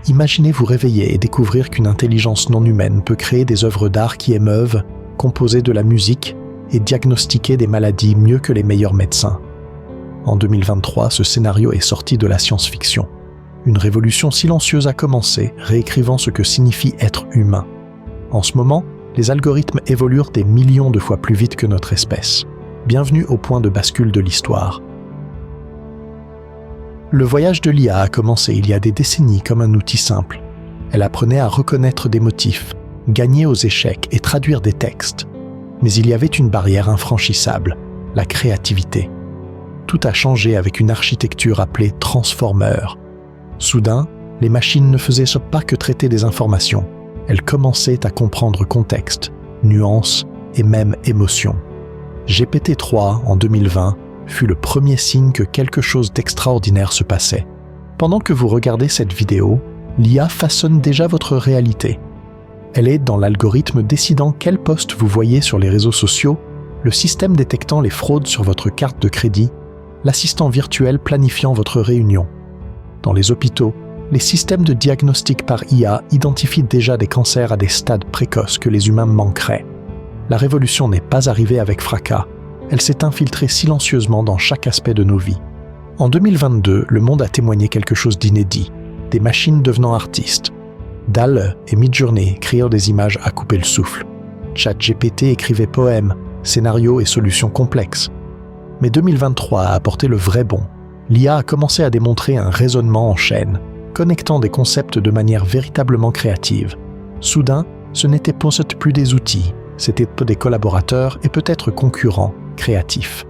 Imaginez vous réveiller et découvrir qu'une intelligence non humaine peut créer des œuvres d'art qui émeuvent, composer de la musique et diagnostiquer des maladies mieux que les meilleurs médecins. En 2023, ce scénario est sorti de la science-fiction. Une révolution silencieuse a commencé, réécrivant ce que signifie être humain. En ce moment, les algorithmes évoluent des millions de fois plus vite que notre espèce. Bienvenue au point de bascule de l'histoire. Le voyage de l'IA a commencé il y a des décennies comme un outil simple. Elle apprenait à reconnaître des motifs, gagner aux échecs et traduire des textes. Mais il y avait une barrière infranchissable, la créativité. Tout a changé avec une architecture appelée Transformer. Soudain, les machines ne faisaient pas que traiter des informations. Elles commençaient à comprendre contexte, nuances et même émotions. GPT-3, en 2020, fut le premier signe que quelque chose d'extraordinaire se passait. Pendant que vous regardez cette vidéo, l'IA façonne déjà votre réalité. Elle est dans l'algorithme décidant quel post vous voyez sur les réseaux sociaux, le système détectant les fraudes sur votre carte de crédit, l'assistant virtuel planifiant votre réunion. Dans les hôpitaux, les systèmes de diagnostic par IA identifient déjà des cancers à des stades précoces que les humains manqueraient. La révolution n'est pas arrivée avec fracas, elle s'est infiltrée silencieusement dans chaque aspect de nos vies. En 2022, le monde a témoigné quelque chose d'inédit, des machines devenant artistes. DALL-E et Midjourney créant des images à couper le souffle. ChatGPT écrivait poèmes, scénarios et solutions complexes. Mais 2023 a apporté le vrai bond. L'IA a commencé à démontrer un raisonnement en chaîne, connectant des concepts de manière véritablement créative. Soudain, ce n'était peut-être plus des outils, c'était des collaborateurs et peut-être concurrents créatifs.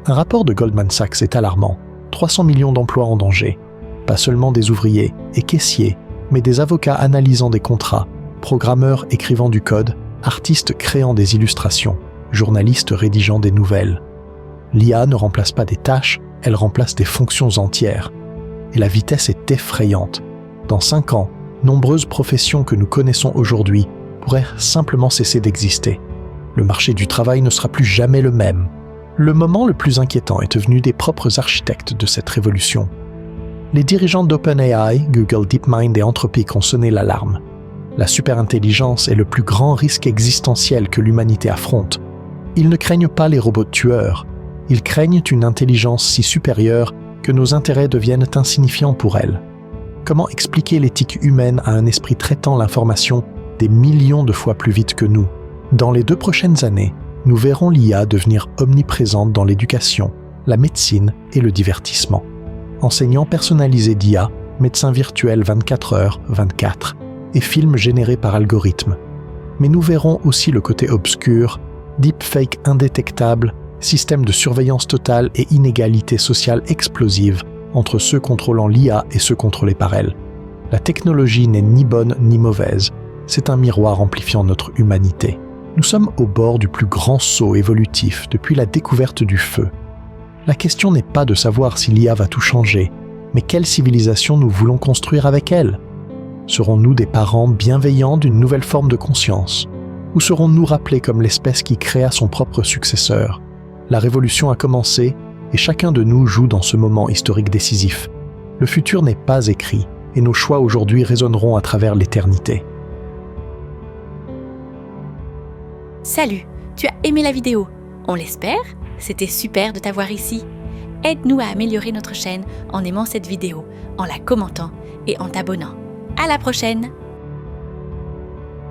Un rapport de Goldman Sachs est alarmant. 300 millions d'emplois en danger. Pas seulement des ouvriers et caissiers, mais des avocats analysant des contrats, programmeurs écrivant du code, artistes créant des illustrations, journalistes rédigeant des nouvelles. L'IA ne remplace pas des tâches, elle remplace des fonctions entières. Et la vitesse est effrayante. Dans 5 ans, nombreuses professions que nous connaissons aujourd'hui pourraient simplement cesser d'exister. Le marché du travail ne sera plus jamais le même. Le moment le plus inquiétant est devenu des propres architectes de cette révolution. Les dirigeants d'OpenAI, Google, DeepMind et Anthropic ont sonné l'alarme. La superintelligence est le plus grand risque existentiel que l'humanité affronte. Ils ne craignent pas les robots tueurs. Ils craignent une intelligence si supérieure que nos intérêts deviennent insignifiants pour elle. Comment expliquer l'éthique humaine à un esprit traitant l'information des millions de fois plus vite que nous? Dans les 2 prochaines années, nous verrons l'IA devenir omniprésente dans l'éducation, la médecine et le divertissement. Enseignants personnalisés d'IA, médecins virtuels 24h/24 et films générés par algorithme. Mais nous verrons aussi le côté obscur, deepfake indétectable, système de surveillance totale et inégalité sociale explosive entre ceux contrôlant l'IA et ceux contrôlés par elle. La technologie n'est ni bonne ni mauvaise, c'est un miroir amplifiant notre humanité. Nous sommes au bord du plus grand saut évolutif depuis la découverte du feu. La question n'est pas de savoir si l'IA va tout changer, mais quelle civilisation nous voulons construire avec elle? Serons-nous des parents bienveillants d'une nouvelle forme de conscience? Ou serons-nous rappelés comme l'espèce qui créa son propre successeur? La révolution a commencé et chacun de nous joue dans ce moment historique décisif. Le futur n'est pas écrit et nos choix aujourd'hui résonneront à travers l'éternité. Salut, tu as aimé la vidéo? On l'espère, c'était super de t'avoir ici. Aide-nous à améliorer notre chaîne en aimant cette vidéo, en la commentant et en t'abonnant. À la prochaine!